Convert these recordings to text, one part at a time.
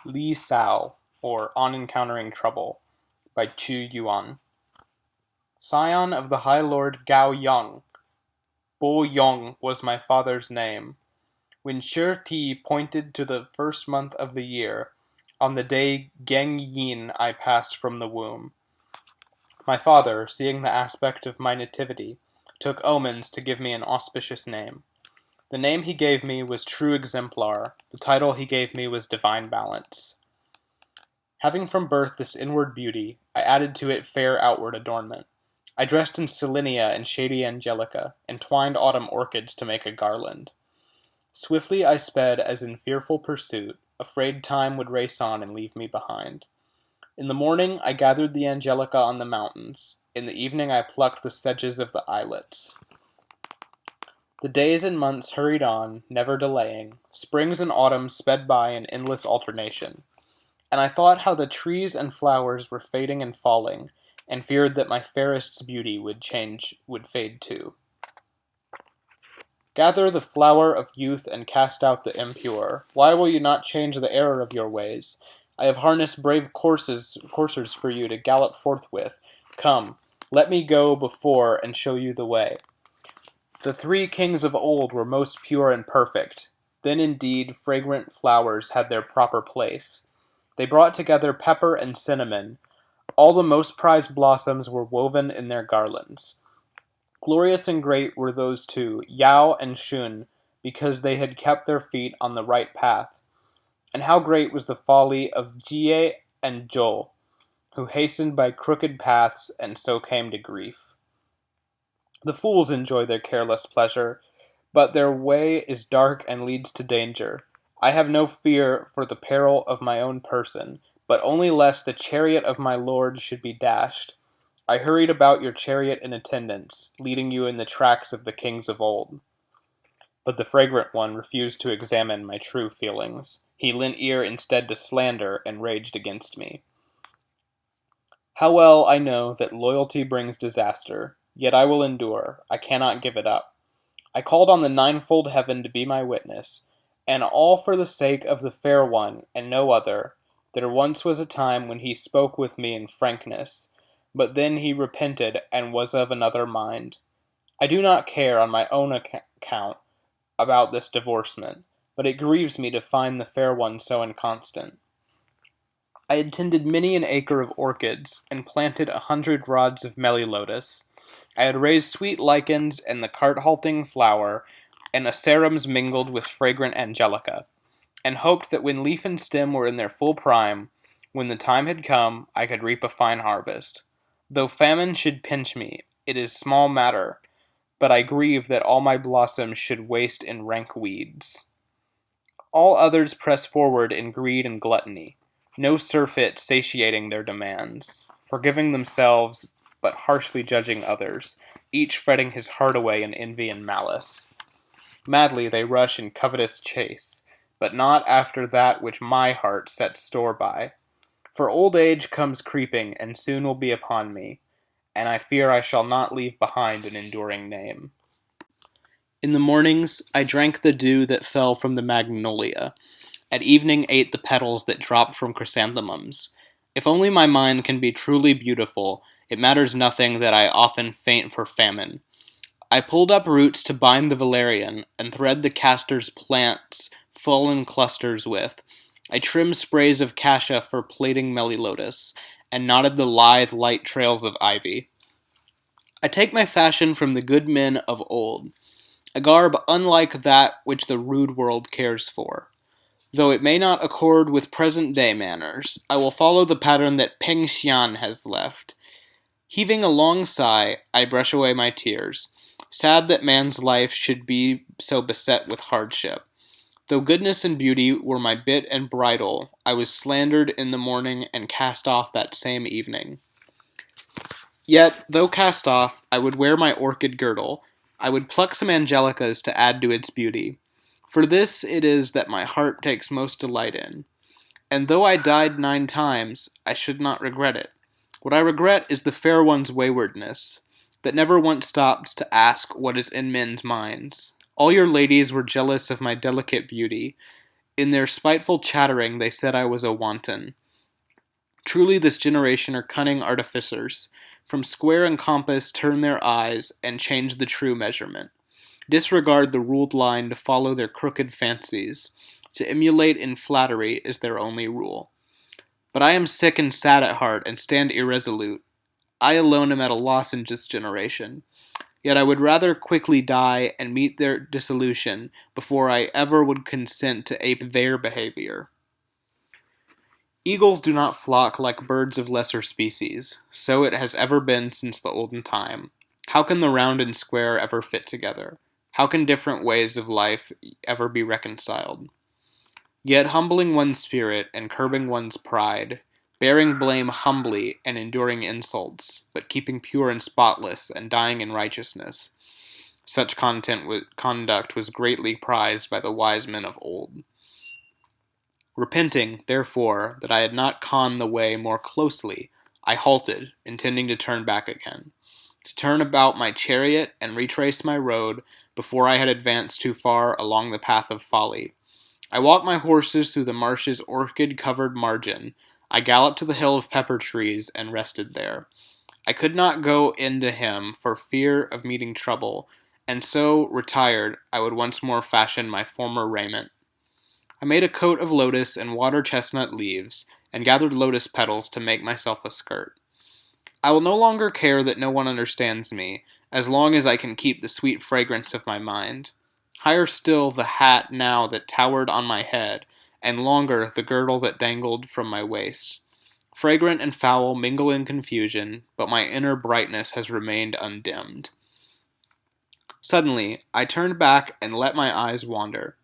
Li Sao, or On Encountering Trouble, by Qu Yuan. Scion of the High Lord Gao Yang, Bo Yong was my father's name. When Shi Ti pointed to the first month of the year, on the day Geng Yin I passed from the womb. My father, seeing the aspect of my nativity, took omens to give me an auspicious name. The name he gave me was True Exemplar, the title he gave me was Divine Balance. Having from birth this inward beauty, I added to it fair outward adornment. I dressed in Selenia and shady angelica, and twined autumn orchids to make a garland. Swiftly I sped as in fearful pursuit, afraid time would race on and leave me behind. In the morning I gathered the angelica on the mountains. In the evening I plucked the sedges of the islets. The days and months hurried on, never delaying. Springs and autumns sped by in endless alternation. And I thought how the trees and flowers were fading and falling, and feared that my fairest's beauty would fade too. Gather the flower of youth and cast out the impure. Why will you not change the error of your ways? I have harnessed brave coursers for you to gallop forthwith. Come, let me go before and show you the way. The 3 kings of old were most pure and perfect. Then indeed fragrant flowers had their proper place. They brought together pepper and cinnamon. All the most prized blossoms were woven in their garlands. Glorious and great were those 2, Yao and Shun, because they had kept their feet on the right path. And how great was the folly of Jie and Zhou, who hastened by crooked paths and so came to grief. The fools enjoy their careless pleasure, but their way is dark and leads to danger. I have no fear for the peril of my own person, but only lest the chariot of my lord should be dashed. I hurried about your chariot in attendance, leading you in the tracks of the kings of old. But the fragrant one refused to examine my true feelings. He lent ear instead to slander and raged against me. How well I know that loyalty brings disaster, yet I will endure. I cannot give it up. I called on the ninefold heaven to be my witness, and all for the sake of the fair one, and no other. There once was a time when he spoke with me in frankness, but then he repented and was of another mind. I do not care on my own account about this divorcement, but it grieves me to find the fair one so inconstant. I had tended many an acre of orchids, and planted 100 rods of melilotus. I had raised sweet lichens and the cart-halting flower, and acerums mingled with fragrant angelica, and hoped that when leaf and stem were in their full prime, when the time had come, I could reap a fine harvest. Though famine should pinch me, it is small matter, but I grieve that all my blossoms should waste in rank weeds. All others press forward in greed and gluttony, no surfeit satiating their demands, forgiving themselves, but harshly judging others, each fretting his heart away in envy and malice. Madly they rush in covetous chase, but not after that which my heart sets store by. For old age comes creeping, and soon will be upon me, and I fear I shall not leave behind an enduring name. In the mornings I drank the dew that fell from the magnolia. At evening ate the petals that dropped from chrysanthemums. If only my mind can be truly beautiful, it matters nothing that I often faint for famine. I pulled up roots to bind the valerian, and thread the castor's plants full in clusters with. I trimmed sprays of cassia for plaiting melilotus, and knotted the lithe, light trails of ivy. I take my fashion from the good men of old, a garb unlike that which the rude world cares for. Though it may not accord with present-day manners, I will follow the pattern that Peng Xian has left. Heaving a long sigh, I brush away my tears, sad that man's life should be so beset with hardship. Though goodness and beauty were my bit and bridle, I was slandered in the morning and cast off that same evening. Yet, though cast off, I would wear my orchid girdle. I would pluck some angelicas to add to its beauty. For this it is that my heart takes most delight in. And though I died 9 times, I should not regret it. What I regret is the fair one's waywardness, that never once stops to ask what is in men's minds. All your ladies were jealous of my delicate beauty. In their spiteful chattering, they said I was a wanton. Truly, this generation are cunning artificers. From square and compass turn their eyes, and change the true measurement. Disregard the ruled line to follow their crooked fancies. To emulate in flattery is their only rule. But I am sick and sad at heart, and stand irresolute. I alone am at a loss in this generation. Yet I would rather quickly die and meet their dissolution before I ever would consent to ape their behavior. Eagles do not flock like birds of lesser species. So it has ever been since the olden time. How can the round and square ever fit together? How can different ways of life ever be reconciled? Yet humbling one's spirit and curbing one's pride, bearing blame humbly and enduring insults, but keeping pure and spotless and dying in righteousness. Such conduct was greatly prized by the wise men of old. Repenting, therefore, that I had not conned the way more closely, I halted, intending to turn back again. To turn about my chariot and retrace my road before I had advanced too far along the path of folly. I walked my horses through the marsh's orchid-covered margin. I galloped to the hill of pepper trees and rested there. I could not go into him for fear of meeting trouble, and so, retired, I would once more fashion my former raiment. I made a coat of lotus and water chestnut leaves, and gathered lotus petals to make myself a skirt. I will no longer care that no one understands me, as long as I can keep the sweet fragrance of my mind. Higher still the hat now that towered on my head, and longer the girdle that dangled from my waist. Fragrant and foul mingle in confusion, but my inner brightness has remained undimmed. Suddenly, I turned back and let my eyes wander.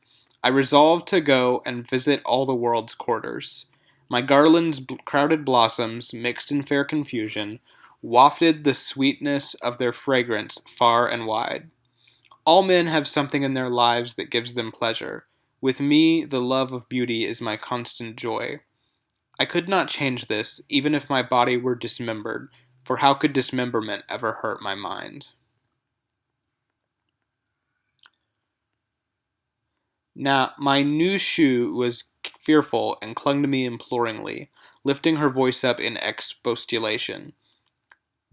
I resolved to go and visit all the world's quarters. My garland's crowded blossoms, mixed in fair confusion, wafted the sweetness of their fragrance far and wide. All men have something in their lives that gives them pleasure. With me, the love of beauty is my constant joy. I could not change this, even if my body were dismembered, for how could dismemberment ever hurt my mind? Now, my new shoe was fearful and clung to me imploringly, lifting her voice up in expostulation.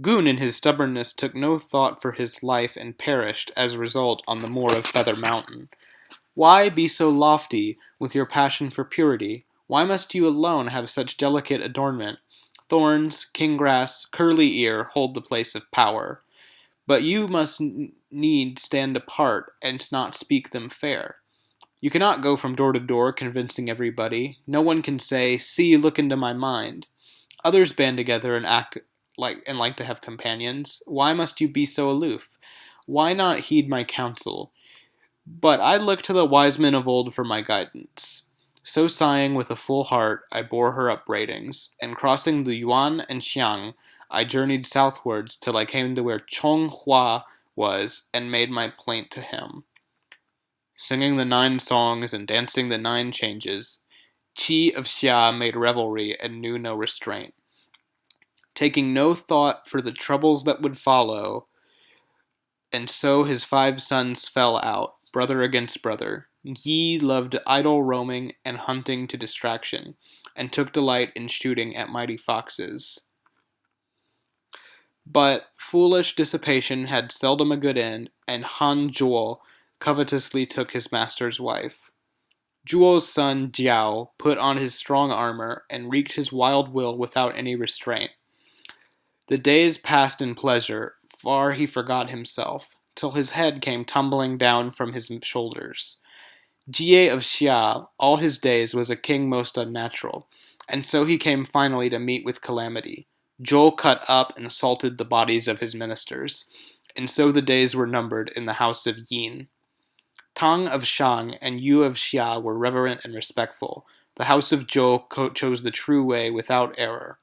Goon in his stubbornness took no thought for his life and perished as a result on the moor of Feather Mountain. Why be so lofty with your passion for purity? Why must you alone have such delicate adornment? Thorns, kinggrass, curly ear hold the place of power. But you must need stand apart and not speak them fair. You cannot go from door to door convincing everybody. No one can say, "See, look into my mind." Others band together and act like to have companions. Why must you be so aloof? Why not heed my counsel? But I look to the wise men of old for my guidance. So sighing with a full heart, I bore her upbraidings, and crossing the Yuan and Xiang, I journeyed southwards till I came to where Chong Hua was, and made my plaint to him. Singing the 9 songs and dancing the 9 changes, Qi of Xia made revelry and knew no restraint. Taking no thought for the troubles that would follow, and so his 5 sons fell out, brother against brother. Yi loved idle roaming and hunting to distraction, and took delight in shooting at mighty foxes. But foolish dissipation had seldom a good end, and Han Zhuo covetously took his master's wife. Zhuo's son Jiao put on his strong armor and wreaked his wild will without any restraint. The days passed in pleasure, far he forgot himself, till his head came tumbling down from his shoulders. Jie of Xia, all his days, was a king most unnatural, and so he came finally to meet with calamity. Zhou cut up and salted the bodies of his ministers, and so the days were numbered in the house of Yin. Tang of Shang and Yu of Xia were reverent and respectful. The house of Zhou chose the true way without error,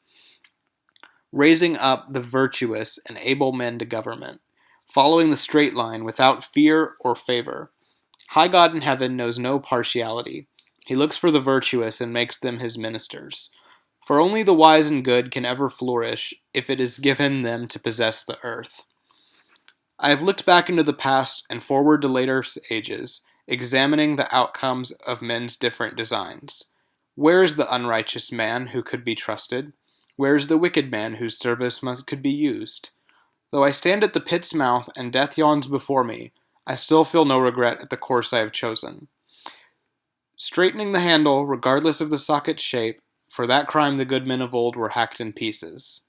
raising up the virtuous and able men to government, following the straight line without fear or favor. High God in heaven knows no partiality. He looks for the virtuous and makes them his ministers. For only the wise and good can ever flourish if it is given them to possess the earth. I have looked back into the past and forward to later ages, examining the outcomes of men's different designs. Where is the unrighteous man who could be trusted? Where is the wicked man whose service could be used? Though I stand at the pit's mouth and death yawns before me, I still feel no regret at the course I have chosen. Straightening the handle, regardless of the socket's shape, for that crime the good men of old were hacked in pieces.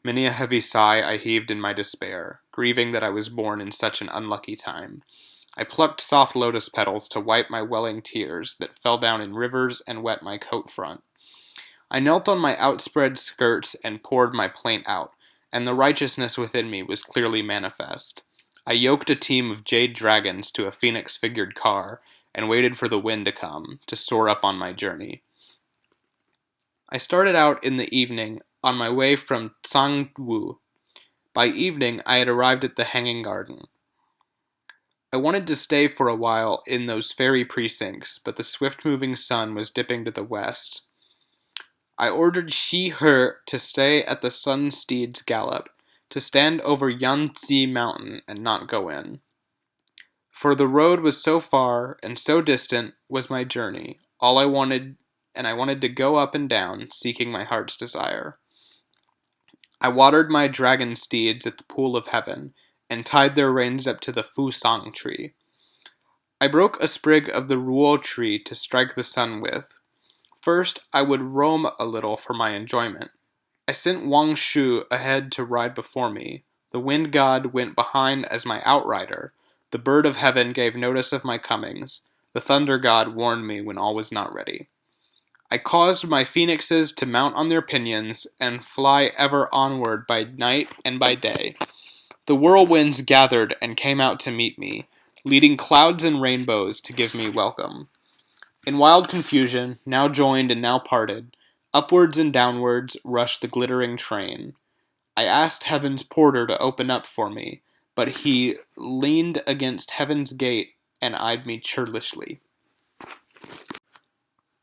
Many a heavy sigh I heaved in my despair, grieving that I was born in such an unlucky time. I plucked soft lotus petals to wipe my welling tears that fell down in rivers and wet my coat front. I knelt on my outspread skirts and poured my plaint out, and the righteousness within me was clearly manifest. I yoked a team of jade dragons to a phoenix-figured car, and waited for the wind to come, to soar up on my journey. I started out in the evening, on my way from Tsangwu. By evening, I had arrived at the Hanging Garden. I wanted to stay for a while in those fairy precincts, but the swift-moving sun was dipping to the west. I ordered Shi He to stay at the Sun Steed's Gallop, to stand over Yanzi Mountain and not go in. For the road was so far and so distant was my journey, all I wanted, and I wanted to go up and down, seeking my heart's desire. I watered my dragon steeds at the pool of heaven, and tied their reins up to the Fusang tree. I broke a sprig of the Ruo tree to strike the sun with. First, I would roam a little for my enjoyment. I sent Wang Shu ahead to ride before me. The wind god went behind as my outrider. The bird of heaven gave notice of my comings. The thunder god warned me when all was not ready. I caused my phoenixes to mount on their pinions and fly ever onward by night and by day. The whirlwinds gathered and came out to meet me, leading clouds and rainbows to give me welcome. In wild confusion, now joined and now parted, upwards and downwards rushed the glittering train. I asked heaven's porter to open up for me, but he leaned against heaven's gate and eyed me churlishly.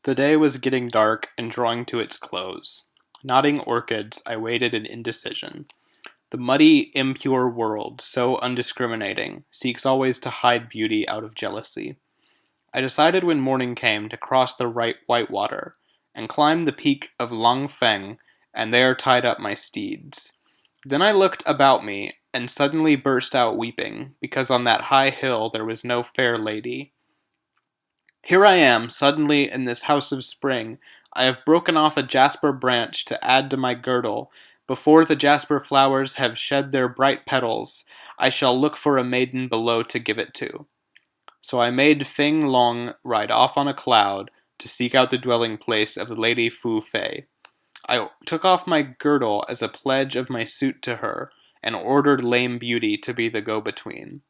The day was getting dark and drawing to its close. Nodding orchids, I waited in indecision. The muddy, impure world, so undiscriminating, seeks always to hide beauty out of jealousy. I decided when morning came to cross the white water, and climb the peak of Long Feng, and there tied up my steeds. Then I looked about me, and suddenly burst out weeping, because on that high hill there was no fair lady. Here I am, suddenly in this house of spring. I have broken off a jasper branch to add to my girdle. Before the jasper flowers have shed their bright petals, I shall look for a maiden below to give it to. So I made Feng Long ride off on a cloud to seek out the dwelling place of the Lady Fu Fei. I took off my girdle as a pledge of my suit to her, and ordered Lame Beauty to be the go-between.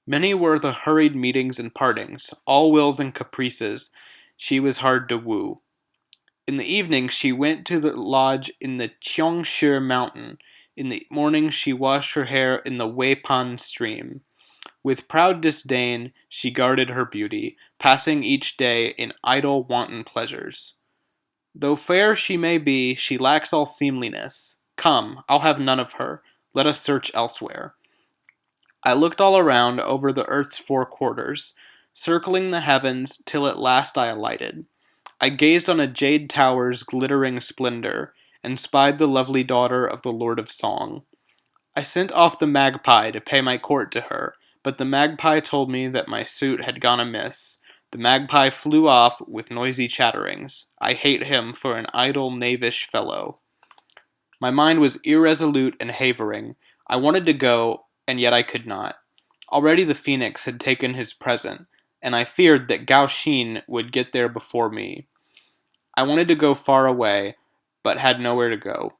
Many were the hurried meetings and partings, all wills and caprices. She was hard to woo. In the evening she went to the lodge in the Qiongshi mountain. In the morning she washed her hair in the Weipan stream. With proud disdain she guarded her beauty, passing each day in idle wanton pleasures. Though fair she may be, she lacks all seemliness. Come, I'll have none of her. Let us search elsewhere. I looked all around over the earth's four quarters, circling the heavens till at last I alighted. I gazed on a jade tower's glittering splendor, and spied the lovely daughter of the Lord of Song. I sent off the magpie to pay my court to her, but the magpie told me that my suit had gone amiss. The magpie flew off with noisy chatterings. I hate him for an idle, knavish fellow. My mind was irresolute and havering. I wanted to go, and yet I could not. Already the phoenix had taken his present, and I feared that Gao Xin would get there before me. I wanted to go far away, but had nowhere to go.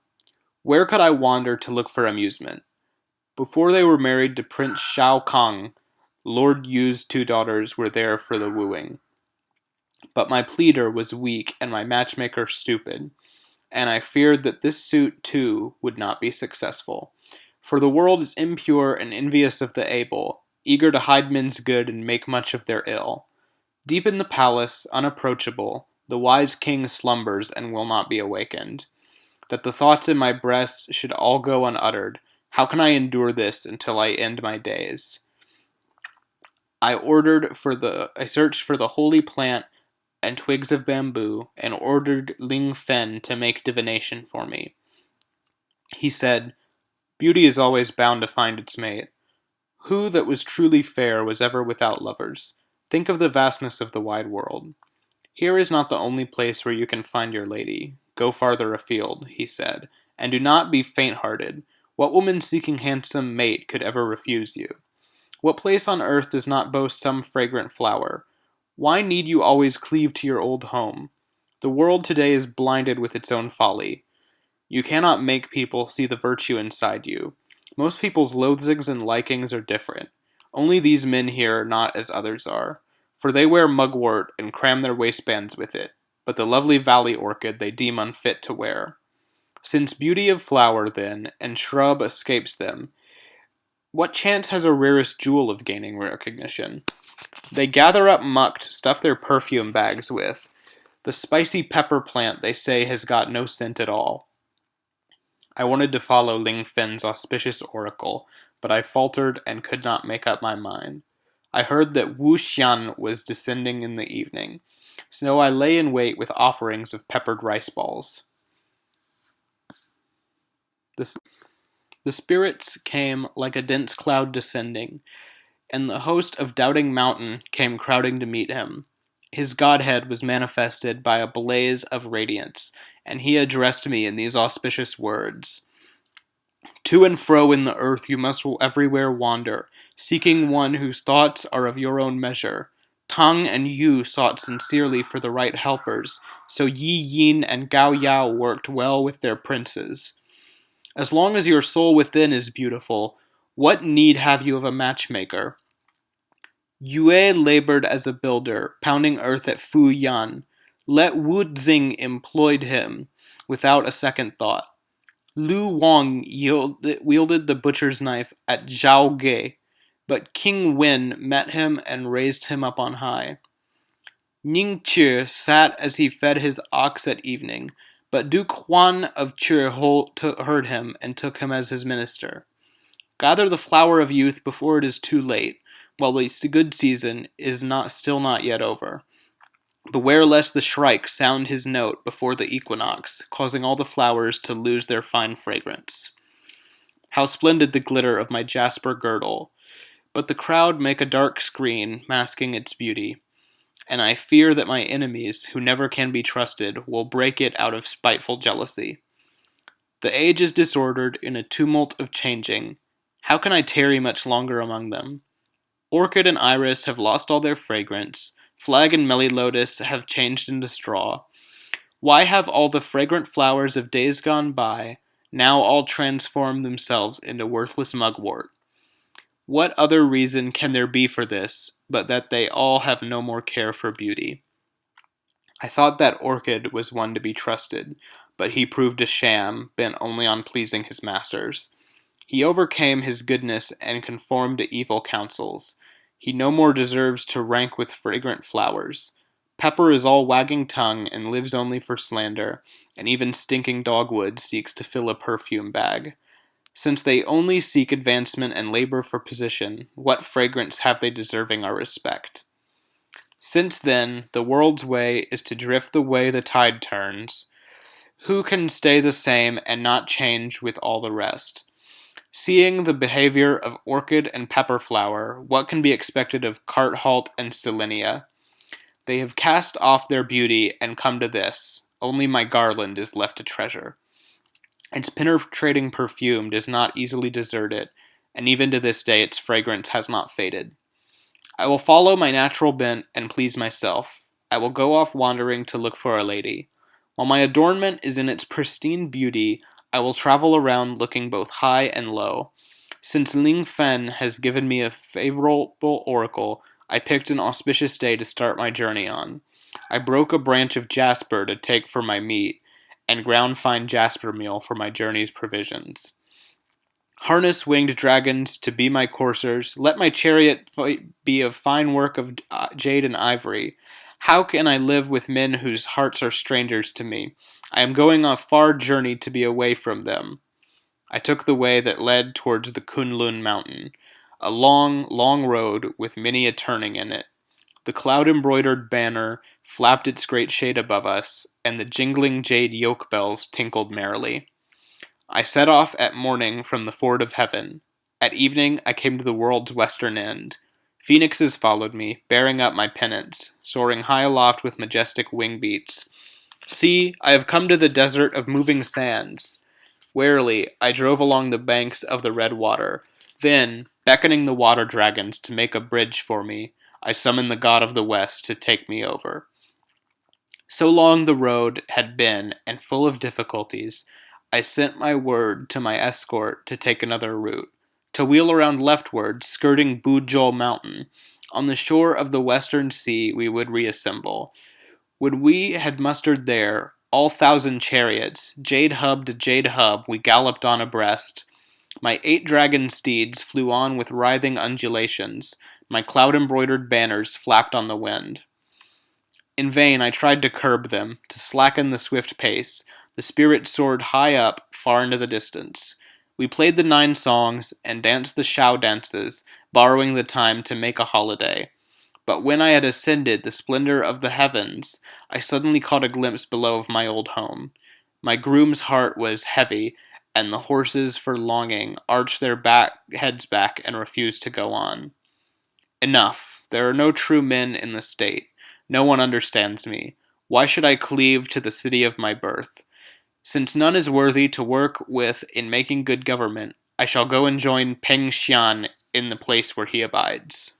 Where could I wander to look for amusement? Before they were married to Prince Shao Kang, Lord Yu's two daughters were there for the wooing. But my pleader was weak and my matchmaker stupid, and I feared that this suit, too, would not be successful. For the world is impure and envious of the able, eager to hide men's good and make much of their ill. Deep in the palace, unapproachable, the wise king slumbers and will not be awakened. That the thoughts in my breast should all go unuttered, how can I endure this until I end my days? I searched for the holy plant and twigs of bamboo, and ordered Ling Fen to make divination for me. He said, "Beauty is always bound to find its mate. Who that was truly fair was ever without lovers? Think of the vastness of the wide world. Here is not the only place where you can find your lady. Go farther afield," he said, "and do not be faint-hearted. What woman seeking handsome mate could ever refuse you? What place on earth does not boast some fragrant flower? Why need you always cleave to your old home? The world today is blinded with its own folly. You cannot make people see the virtue inside you. Most people's loathings and likings are different. Only these men here are not as others are, for they wear mugwort and cram their waistbands with it, but the lovely valley orchid they deem unfit to wear. Since beauty of flower, then, and shrub escapes them, what chance has a rarest jewel of gaining recognition? They gather up muck to stuff their perfume bags with. The spicy pepper plant, they say, has got no scent at all. I wanted to follow Ling Fen's auspicious oracle, but I faltered and could not make up my mind. I heard that Wu Xian was descending in the evening, so I lay in wait with offerings of peppered rice balls. The spirits came like a dense cloud descending, and the host of Doubting Mountain came crowding to meet him. His godhead was manifested by a blaze of radiance, and he addressed me in these auspicious words. To and fro in the earth you must everywhere wander, seeking one whose thoughts are of your own measure. Tang and Yu sought sincerely for the right helpers, so Yi Yin and Gao Yao worked well with their princes. As long as your soul within is beautiful, what need have you of a matchmaker? Yue labored as a builder, pounding earth at Fu Yan. Let Wu Xing employed him without a second thought. Lu Wang wielded the butcher's knife at Zhao Ge, but King Wen met him and raised him up on high. Ning Chi sat as he fed his ox at evening, but Duke Huan of Chi heard him and took him as his minister. Gather the flower of youth before it is too late, while the good season is still not yet over. Beware lest the shrike sound his note before the equinox, causing all the flowers to lose their fine fragrance. How splendid the glitter of my jasper girdle! But the crowd make a dark screen, masking its beauty, and I fear that my enemies, who never can be trusted, will break it out of spiteful jealousy. The age is disordered in a tumult of changing. How can I tarry much longer among them? Orchid and iris have lost all their fragrance. Flag and melilotus have changed into straw. Why have all the fragrant flowers of days gone by now all transformed themselves into worthless mugwort? What other reason can there be for this, but that they all have no more care for beauty? I thought that Orchid was one to be trusted, but he proved a sham, bent only on pleasing his masters. He overcame his goodness and conformed to evil counsels. He no more deserves to rank with fragrant flowers. Pepper is all wagging tongue and lives only for slander, and even stinking dogwood seeks to fill a perfume bag. Since they only seek advancement and labor for position, what fragrance have they deserving our respect? Since then, the world's way is to drift the way the tide turns. Who can stay the same and not change with all the rest? Seeing the behavior of orchid and pepper flower, what can be expected of cart halt and selenia? They have cast off their beauty and come to this. Only my garland is left a treasure. Its penetrating perfume does not easily desert it, and even to this day its fragrance has not faded. I will follow my natural bent and please myself. I will go off wandering to look for a lady. While my adornment is in its pristine beauty, I will travel around looking both high and low. Since Ling Fen has given me a favorable oracle, I picked an auspicious day to start my journey on. I broke a branch of jasper to take for my meat, and ground fine jasper meal for my journey's provisions. Harness winged dragons to be my coursers. Let my chariot be of fine work of jade and ivory. How can I live with men whose hearts are strangers to me? I am going on a far journey to be away from them. I took the way that led towards the Kunlun mountain. A long, long road with many a turning in it. The cloud-embroidered banner flapped its great shade above us, and the jingling jade yoke bells tinkled merrily. I set off at morning from the ford of heaven. At evening I came to the world's western end. Phoenixes followed me, bearing up my pennants, soaring high aloft with majestic wing beats. See, I have come to the desert of moving sands. Warily, I drove along the banks of the red water. Then, beckoning the water dragons to make a bridge for me, I summoned the god of the west to take me over. So long the road had been, and full of difficulties, I sent my word to my escort to take another route, to wheel around leftward, skirting Bujol Mountain. On the shore of the western sea we would reassemble. When we had mustered there, all thousand chariots, jade hub to jade hub, we galloped on abreast. My 8 dragon steeds flew on with writhing undulations. My cloud-embroidered banners flapped on the wind. In vain I tried to curb them, to slacken the swift pace. The spirit soared high up, far into the distance. We played the 9 songs, and danced the Shao dances, borrowing the time to make a holiday. But when I had ascended the splendor of the heavens, I suddenly caught a glimpse below of my old home. My groom's heart was heavy, and the horses, for longing, arched their heads back and refused to go on. Enough. There are no true men in the state. No one understands me. Why should I cleave to the city of my birth? Since none is worthy to work with in making good government, I shall go and join Peng Xian in the place where he abides.